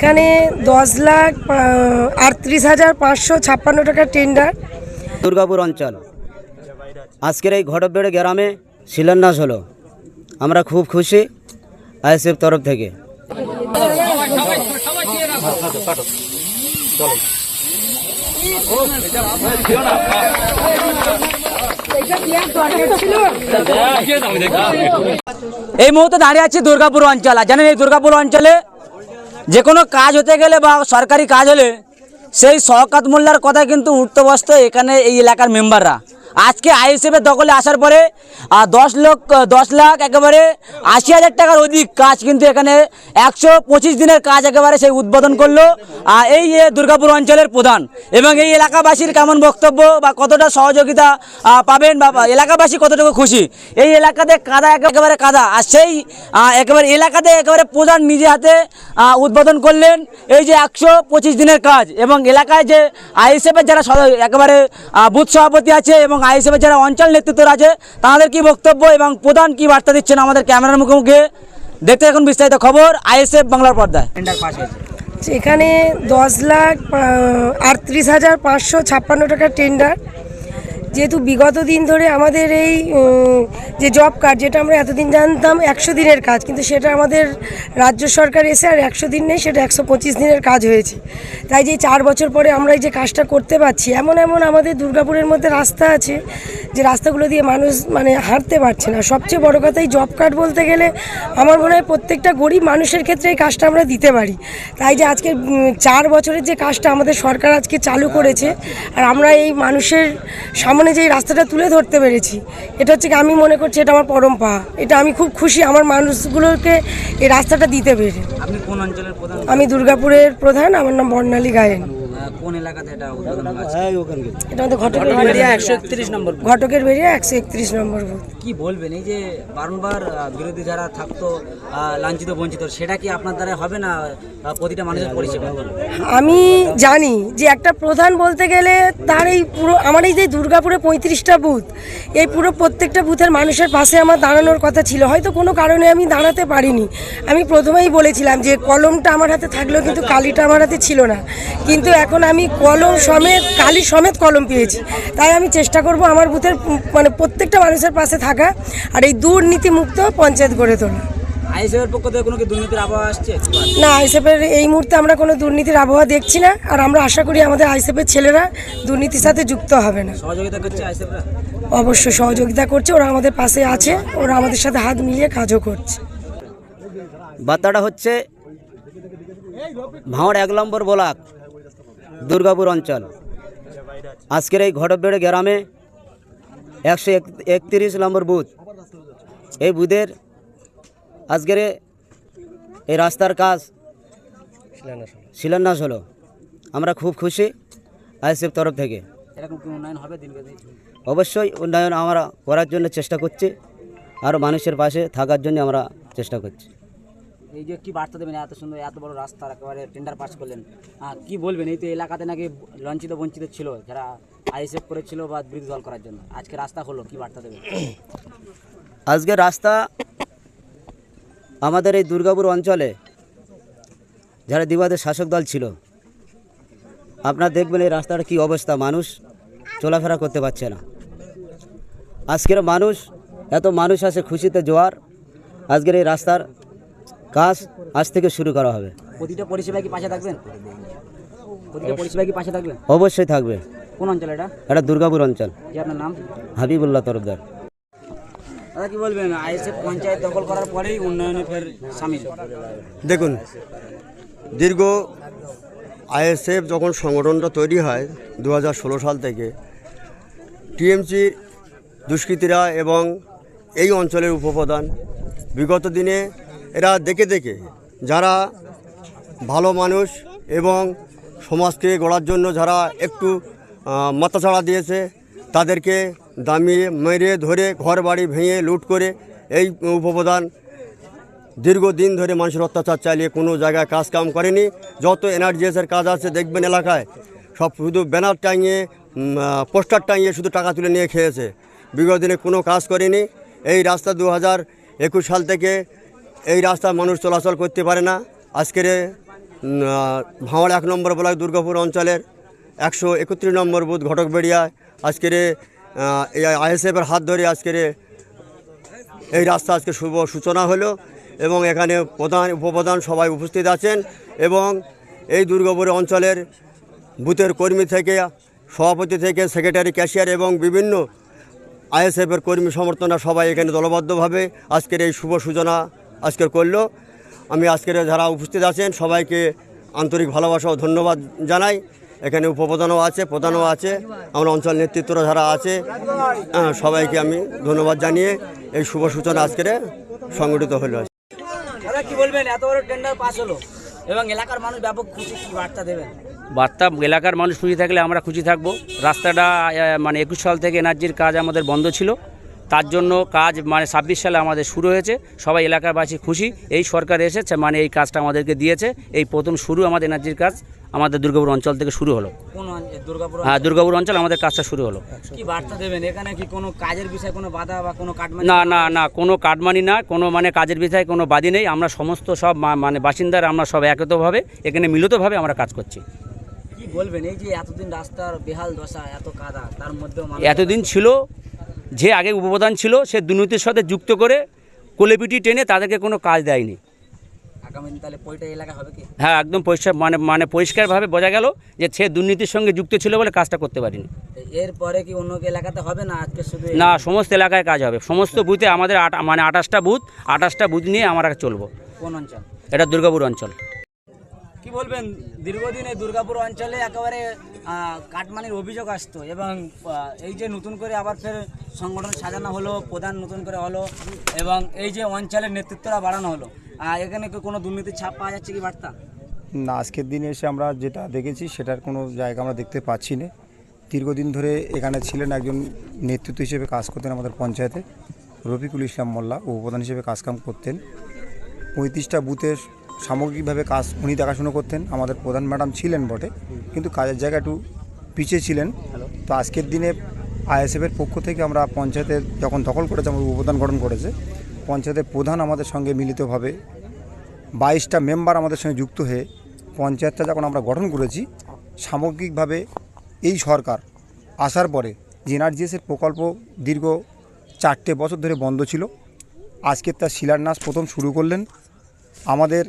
এখানে 10,38,556 টাকা টেন্ডার। দুর্গাপুর অঞ্চল আজকের এই ঘটকবেড়ে গ্রামে শিলান্যাস হলো। আমরা খুব খুশি আইএসএফ তরফ থেকে। এই মুহূর্তে দাঁড়িয়ে আছি দুর্গাপুর অঞ্চল। আর জানেন এই দুর্গাপুর অঞ্চলে যে কোনো কাজ হতে গেলে বা সরকারি কাজ হলে সেই শওকত মোল্লার কথা কিন্তু উঠতে বসতে এখানে এই এলাকার মেম্বাররা। আজকে আইএসএফের দখলে আসার পরে 10 লাখ একেবারে 80,000 টাকার অধিক কাজ কিন্তু এখানে 125 দিনের কাজ একেবারে সেই উদ্বোধন করলো এই দুর্গাপুর অঞ্চলের প্রধান। এবং এই এলাকাবাসীর কেমন বক্তব্য বা কতটা সহযোগিতা পাবেন বা এলাকাবাসী কতটুকু খুশি, এই এলাকাতে কাদা একেবারে কাদা, আর সেই একেবারে এলাকাতে একেবারে প্রধান নিজে হাতে উদ্বোধন করলেন এই যে 125 দিনের কাজ। এবং এলাকায় যে আইএসএফের যারা একেবারে বুথ সভাপতি আছে এবং আইএসএফের যারা অঞ্চল নেতৃত্ব আছে তাদের কি বক্তব্য এবং প্রধান কি বার্তা দিচ্ছেন আমাদের ক্যামেরার মুখোমুখি দেখতে এখন বিস্তারিত খবর আইএসএফ বাংলার পর্দায়। এখানে 10,38,556 টাকা টেন্ডার। যেহেতু বিগত দিন ধরে আমাদের এই যে জব কার্ড, যেটা আমরা এতদিন জানতাম 100 দিনের কাজ, কিন্তু সেটা আমাদের রাজ্য সরকার এসে আর 100 দিন নেই, সেটা 125 দিনের কাজ হয়েছে। তাই যে 4 বছর পরে আমরা এই যে কাজটা করতে পারছি, এমন আমাদের দুর্গাপুরের মধ্যে রাস্তা আছে যে রাস্তাগুলো দিয়ে মানুষ হাঁটতে পারছে না। সবচেয়ে বড় কথা এই জব কার্ড বলতে গেলে আমার মনে হয় প্রত্যেকটা গরিব মানুষের ক্ষেত্রে এই কাজটা আমরা দিতে পারি। তাই যে আজকে 4 বছরের যে কাজটা আমাদের সরকার আজকে চালু করেছে আর আমরা এই মানুষের সামনে যে রাস্তাটা তুলে ধরতে পেরেছি, এটা হচ্ছে আমি মনে করছি এটা আমার পরম পাওয়া। এটা আমি খুব খুশি আমার মানুষগুলোকে এই রাস্তাটা দিতে পেরে। আপনি কোন অঞ্চলের প্রধান? আমি দুর্গাপুরের প্রধান, আমার নাম বর্ণালী গায়েন। কোন এলাকাতে এটা উদ্বোধন হয়েছে? এটা আমাদের ঘটকের বেরিয়া 131 নম্বর, ঘটকের বেরিয়া 131 নম্বর বুথ। কি বলবেন এই যে বারংবার বিরোধী যারা থাকতো লাঞ্ছিত বঞ্চিত, সেটা কি আপনার দ্বারা হবে না প্রতিটা মানুষের পরিষেবা? আমি জানি যে একটা প্রধান বলতে গেলে তার এই পুরো আমার এই যে দুর্গাপুরে 35টা বুথ, এই পুরো প্রত্যেকটা বুথের মানুষের পাশে আমার দাঁড়ানোর কথা ছিল। হয়তো কোনো কারণে আমি দাঁড়াতে পারিনি। আমি প্রথমেই বলেছিলাম যে কলমটা আমার হাতে থাকলেও কিন্তু কালিটা আমার হাতে ছিল না, কিন্তু এখন আমি কলম সমেত কালি সমেত কলম পেয়েছি। তাই আমি চেষ্টা করব আমার বুথের প্রত্যেকটা মানুষের পাশে থাকা আর এই দুর্নীতি মুক্ত পঞ্চায়েত গড়ে তোলা। আইএসএফের পক্ষ থেকে কোনো কি দুর্নীতির আবহাওয়া আসছে? না, আইএসএফের এই মুহূর্তে আমরা কোনো দুর্নীতির আবহাওয়া দেখছি না, আর আমরা আশা করি আমাদের আইএসএফের ছেলেরা দুর্নীতির সাথে যুক্ত হবে না। সহযোগিতা করছে আইএসএফরা? অবশ্যই সহযোগিতা করছে, ওরা আমাদের পাশে আছে, ওরা আমাদের সাথে হাত মিলিয়ে কাজও করছে। বার্তাটা হচ্ছে ভাঁড় 1 নম্বর ব্লক দুর্গাপুর অঞ্চল। আজকের এই ঘটকবেড়ে গ্রামে 131 নম্বর বুথ, এই বুথের আজকের এই রাস্তার কাজ শিলান্যাস হলো। আমরা খুব খুশি আইএসএফ তরফ থেকে। এরকম কি উন্নয়ন হবে দিনকে? অবশ্যই উন্নয়ন আমরা করার জন্য চেষ্টা করছি, আর মানুষের পাশে থাকার জন্য আমরা চেষ্টা করছি। এই যে কি বার্তা দেবেন, এত সুন্দর এত বড় রাস্তা একেবারে টেন্ডার পাস করলেন, কি বলবেন? এই তো এলাকাতে নাকি লাঞ্ছিত বঞ্চিত ছিল যারা আইএসএফ করেছিল বা বিরোধী দল করার জন্য, আজকে রাস্তা হলো, কি বার্তা দেবেন? আজকে রাস্তা আমাদের এই দুর্গাপুর অঞ্চলে যারা দিবাদের শাসক দল ছিল, আপনারা দেখবেন এই রাস্তার কি অবস্থা, মানুষ চলাফেরা করতে পারছে না। আজকের মানুষ এত মানুষ আসে খুশিতে জোয়ার। আজকের এই রাস্তার কাজ আজ থেকে শুরু করা হবে। প্রতিটা পরিষেবা কি পাশে থাকবেন? প্রতিটা পরিষেবা কি পাশে থাকবেন? অবশ্যই থাকবে। কোন অঞ্চল এটা? এটা দুর্গাপুর অঞ্চল। কি আপনার নাম? হাবিবুল্লাহ তরফদার। দাদা কি বলবেন, আইএসএফ পঞ্চায়েত দখল করার পরেই উন্নয়নে ফের সামিল? দেখুন, দীর্ঘ আইএসএফ যখন সংগঠনটা তৈরি হয় 2016 সাল থেকে, টিএমসির দুষ্কৃতীরা এবং এই অঞ্চলের উপপ্রধান বিগত দিনে এরা দেখে যারা ভালো মানুষ এবং সমাজকে গড়ার জন্য যারা একটু মাথাছাড়া দিয়েছে, তাদেরকে দামিয়ে মেরে ধরে ঘর বাড়ি ভেঙে লুট করে এই উপপ্রধান দীর্ঘদিন ধরে মানুষের অত্যাচার চালিয়ে কোনো জায়গায় কাজ কাম করেনি। যত এনআরজিএসের কাজ আছে দেখবেন এলাকায় সব শুধু ব্যানার টাঙিয়ে পোস্টার টাঙিয়ে শুধু টাকা তুলে নিয়ে খেয়েছে, বিগত দিনে কোনো কাজ করেনি। এই রাস্তা 2021 সাল থেকে এই রাস্তা মানুষ চলাচল করতে পারে না। আজকের ভাঁড় 1 নম্বর ব্লক দুর্গাপুর অঞ্চলের 131 নম্বর বুথ ঘটকবেড়িয়ায় আজকের এই আইএসএফের হাত ধরে আজকের এই রাস্তা আজকে শুভ সূচনা হলো এবং এখানে প্রধান উপপ্রধান সবাই উপস্থিত আছেন এবং এই দুর্গাপুর অঞ্চলের বুথের কর্মী থেকে সভাপতি থেকে সেক্রেটারি ক্যাশিয়ার এবং বিভিন্ন আইএসএফের কর্মী সমর্থনা সবাই এখানে দলবদ্ধভাবে আজকের এই শুভ সূচনা আজকের করলো। আমি আজকের যারা উপস্থিত আছেন সবাইকে আন্তরিক ভালোবাসা ও ধন্যবাদ জানাই। এখানে উপপ্রধানও আছে, প্রধানও আছে, আমরা অঞ্চল নেতৃত্বরা যারা আছে সবাইকে আমি ধন্যবাদ জানিয়ে এই শুভ সূচনা আজকের সংগঠিত হলো। দাদা কি বলবেন, এত বড় টেন্ডার পাস হলো এবং এলাকার মানুষ ব্যাপক খুশি, কি বার্তা দেবেন? বার্তা, এলাকার মানুষ খুশি থাকলে আমরা খুশি থাকব। রাস্তাটা মানে 21 সাল থেকে এনার্জির কাজ আমাদের বন্ধ ছিল, তার জন্য কাজ মানে 26 সালে আমাদের শুরু হয়েছে। সবাই এলাকাবাসী খুশি, এই সরকার এসেছে মানে এই কাজটা আমাদেরকে দিয়েছে। এই প্রথম শুরু আমাদের এনার্জির কাজ আমাদের দুর্গাপুর অঞ্চল থেকে শুরু হলো। কোন দুর্গাপুর? হ্যাঁ, দুর্গাপুর অঞ্চল আমাদের কাজটা শুরু হলো। কি বার্তা দেবেন? এখানে কি কোনো কাজের বিষয়ে কোনো বাধা বা কোনো কাটমানি? না না না, কোনো কাটমানি না, কোনো মানে কাজের বিষয়ে কোনো বাদী নেই। আমরা সমস্ত সব মানে বাসিন্দারা আমরা সব একতভাবে এখানে মিলিতভাবে আমরা কাজ করছি। কি বলবেন, এই যে এতদিন রাস্তার বেহাল দশা, এত কাদা, তার মধ্যেও এতদিন ছিল যে আগে উপপ্রধান ছিল সে দুর্নীতির সাথে যুক্ত করে কোলেপিটি টেনে তাদেরকে কোনো কাজ দেয়নি। আগামী দিন তাহলে পয়টা এলাকা হবে কি? হ্যাঁ, একদম পরিষ্কার মানে পরিষ্কারভাবে বোঝা গেল যে সে দুর্নীতির সঙ্গে যুক্ত ছিল বলে কাজটা করতে পারিনি। এরপরে কি অন্য এলাকাতে হবে না আজকে শুধু? না, সমস্ত এলাকায় কাজ হবে। সমস্ত বুথে আমাদের 28টা বুথ নিয়ে আমরা চলবো। কোন অঞ্চল? এটা দুর্গাপুর অঞ্চল। কি বলবেন, দীর্ঘদিন এই দুর্গাপুর অঞ্চলে একেবারে কাটমানির অভিযোগ আসতো এবং এই যে নতুন করে আবার ফের সংগঠন সাজানো হলো, প্রধান নতুন করে হলো এবং এই যে অঞ্চলের নেতৃত্বরা বাড়ানো হলো, এখানে কি কোনো দুর্নীতির ছাপ পাওয়া যাচ্ছে কি বার্তা? না, আজকের দিনে এসে আমরা যেটা দেখেছি সেটার কোনো জায়গা আমরা দেখতে পাচ্ছি না। দীর্ঘদিন ধরে এখানে ছিলেন একজন নেতৃত্ব হিসেবে কাজ করতেন আমাদের পঞ্চায়েতে, রফিকুল ইসলাম মোল্লা উপপ্রধান হিসেবে কাজকাম করতেন। 35টা বুথের সামগ্রিকভাবে কাজ উনি দেখাশুনো করতেন। আমাদের প্রধান ম্যাডাম ছিলেন বটে, কিন্তু কাজের জায়গা একটু পিছিয়ে ছিলেন। তো আজকের দিনে আইএসএফের পক্ষ থেকে আমরা পঞ্চায়েতে যখন দখল করেছে, আমাদের উপপ্রধান গঠন করেছে, পঞ্চায়েতের প্রধান আমাদের সঙ্গে মিলিতভাবে 22টা মেম্বার আমাদের সঙ্গে যুক্ত হয়ে পঞ্চায়েতটা যখন আমরা গঠন করেছি, সামগ্রিকভাবে এই সরকার আসার পরে যে এনআরজিএসের প্রকল্প দীর্ঘ 4টে বছর ধরে বন্ধ ছিল, আজকে তার শিলান্যাস প্রথম শুরু করলেন। আমাদের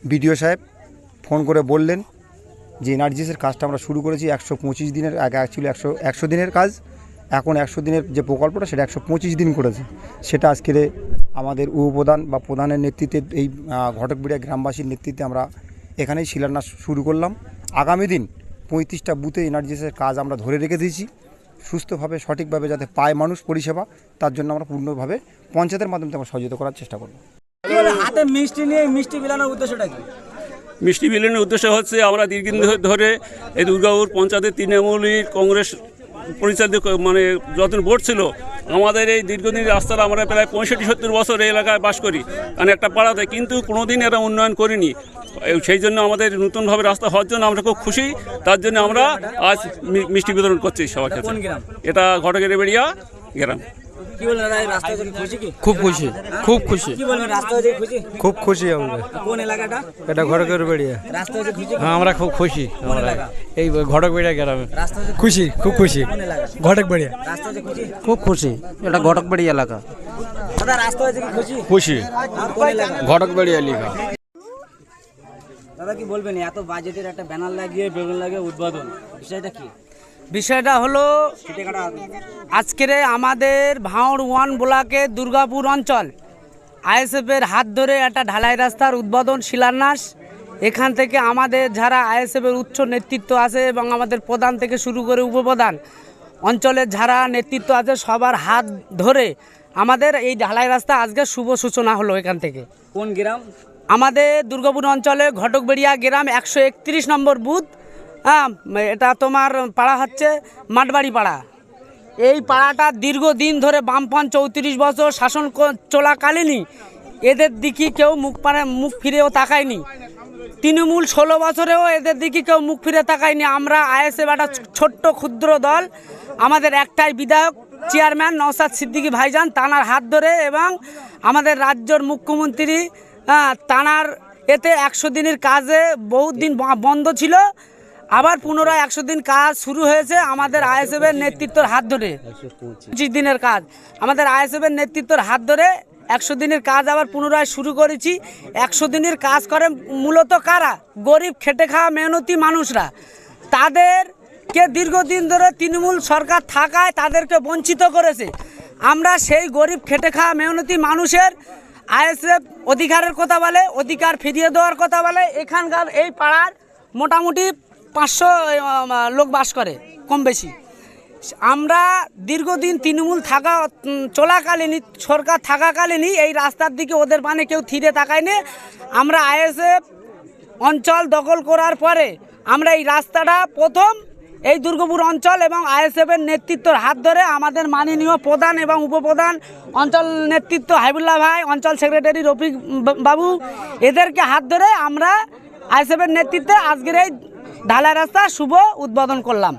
বিডিও সাহেব ফোন করে বললেন যে এনআরজিএসের কাজটা আমরা শুরু করেছি 125 দিনের, আগে অ্যাকচুয়ালি 100 দিনের কাজ, এখন 100 দিনের যে প্রকল্পটা সেটা 125 দিন করেছে। সেটা আজকের আমাদের উপপ্রধান বা প্রধানের নেতৃত্বে এই ঘটকবেড়িয়া গ্রামবাসীর নেতৃত্বে আমরা এখানেই শিলান্যাস শুরু করলাম। আগামী দিন 35টা বুথে এনআরজিএসের কাজ আমরা ধরে রেখে দিয়েছি, সুস্থভাবে সঠিকভাবে যাতে পায় মানুষ পরিষেবা, তার জন্য আমরা পূর্ণভাবে পঞ্চায়েতের মাধ্যমে আমরা সহযোগিতা করার চেষ্টা করব। হাতে মিষ্টি নিয়ে মিষ্টি বিলানোর উদ্দেশ্যটা কি? মিষ্টি বিলিনের উদ্দেশ্য হচ্ছে আমরা দীর্ঘদিন ধরে এই দুর্গাপুর পঞ্চায়েতের তৃণমূলী কংগ্রেস পরিচালিত মানে যতদিন ভোট ছিল, আমাদের এই দীর্ঘদিন রাস্তাটা আমরা প্রায় 65-70 বছর এই এলাকায় বাস করি, কারণ একটা পাড়াতে, কিন্তু কোনোদিন এরা উন্নয়ন করিনি। সেই জন্য আমাদের নতুনভাবে রাস্তা হওয়ার জন্য আমরা খুব খুশি। তার জন্য আমরা আজ মিষ্টি বিতরণ করছি সবার কাছে। এটা ঘটকবেড়িয়া গ্রাম। কি বলবেন দাদা, এই রাস্তা হচ্ছে কি খুশি? কি খুব খুশি, খুব খুশি। কি বলবেন, রাস্তা হচ্ছে খুশি? খুব খুশি আমরা। কোন এলাকাটা? এটা ঘটকবেড়িয়া। রাস্তা হচ্ছে খুশি? হ্যাঁ, আমরা খুব খুশি। কোন এলাকা? এই ঘটকবেড়িয়া গ্রামে রাস্তা হচ্ছে খুশি, খুব খুশি। কোন এলাকা? ঘটকবেড়িয়া। রাস্তা হচ্ছে খুশি? খুব খুশি। এটা ঘটকবেড়িয়া এলাকা। দাদা রাস্তা হচ্ছে কি খুশি? খুশি। আর কোন এলাকা? ঘটকবেড়িয়া এলাকা। দাদা কি বলবেন, এত বাজেটের একটা ব্যানার লাগিয়ে বেলুন লাগিয়ে উদ্বোধন, বিষয়টা কি? বিষয়টা হলো আজকের আমাদের ভাঁড় 1 ব্লকে দুর্গাপুর অঞ্চল আইএসএফের হাত ধরে একটা ঢালাই রাস্তার উদ্বোধন শিলান্যাস। এখান থেকে আমাদের যারা আইএসএফের উচ্চ নেতৃত্ব আছে এবং আমাদের প্রধান থেকে শুরু করে উপপ্রধান অঞ্চলের যারা নেতৃত্ব আছে সবার হাত ধরে আমাদের এই ঢালাই রাস্তা আজকে শুভ সূচনা হলো। এখান থেকে কোন গ্রাম? আমাদের দুর্গাপুর অঞ্চলে ঘটকবেড়িয়া গ্রাম 131 নম্বর বুথ। হ্যাঁ, এটা তোমার পাড়া হচ্ছে মাঠবাড়ি পাড়া। এই পাড়াটা দীর্ঘদিন ধরে বামপন্থ 34 বছর শাসন চলাকালীনই এদের দিকে কেউ মুখ ফিরেও তাকায়নি। তৃণমূল 16 বছরেও এদের দিকে কেউ মুখ ফিরে তাকায়নি। আমরা আইএসএফ একটা ছোট্ট ক্ষুদ্র দল, আমাদের একটাই বিধায়ক চেয়ারম্যান নওশাদ সিদ্দিকী ভাইজান, তানার হাত ধরে এবং আমাদের রাজ্যের মুখ্যমন্ত্রী তানার এতে 100 দিনের কাজে বহুত দিন বন্ধ ছিল, আবার পুনরায় 100 দিন কাজ শুরু হয়েছে আমাদের আইএসএফের নেতৃত্বের হাত ধরে। 25 দিনের কাজ আমাদের আইএসএফের নেতৃত্বের হাত ধরে 100 দিনের কাজ আবার পুনরায় শুরু করেছি। 100 দিনের কাজ করে মূলত কারা? গরিব খেটে খাওয়া মেহনতি মানুষরা। তাদেরকে দীর্ঘদিন ধরে তৃণমূল সরকার থাকায় তাদেরকে বঞ্চিত করেছে। আমরা সেই গরিব খেটে খাওয়া মেহনতি মানুষের আইএসএফ অধিকারের কথা বলে, অধিকার ফিরিয়ে দেওয়ার কথা বলে। এখানকার এই পাড়ার মোটামুটি 500 লোক বাস করে কম বেশি। আমরা দীর্ঘদিন তৃণমূল থাকা চলাকালীনই, সরকার থাকাকালীনই এই রাস্তার দিকে ওদের মানে কেউ থিরে তাকায়নি। আমরা আইএসএফ অঞ্চল দখল করার পরে আমরা এই রাস্তাটা প্রথম এই দুর্গাপুর অঞ্চল এবং আইএসএফের নেতৃত্বের হাত ধরে আমাদের মাননীয় প্রধান এবং উপপ্রধান অঞ্চল নেতৃত্ব হাবিবুল্লাহ ভাই, অঞ্চল সেক্রেটারি রফিক বাবু, এদেরকে হাত ধরে আমরা আইএসএফের নেতৃত্বে আজকের এই ঢালাই রাস্তা শুভ উদ্বোধন করলাম।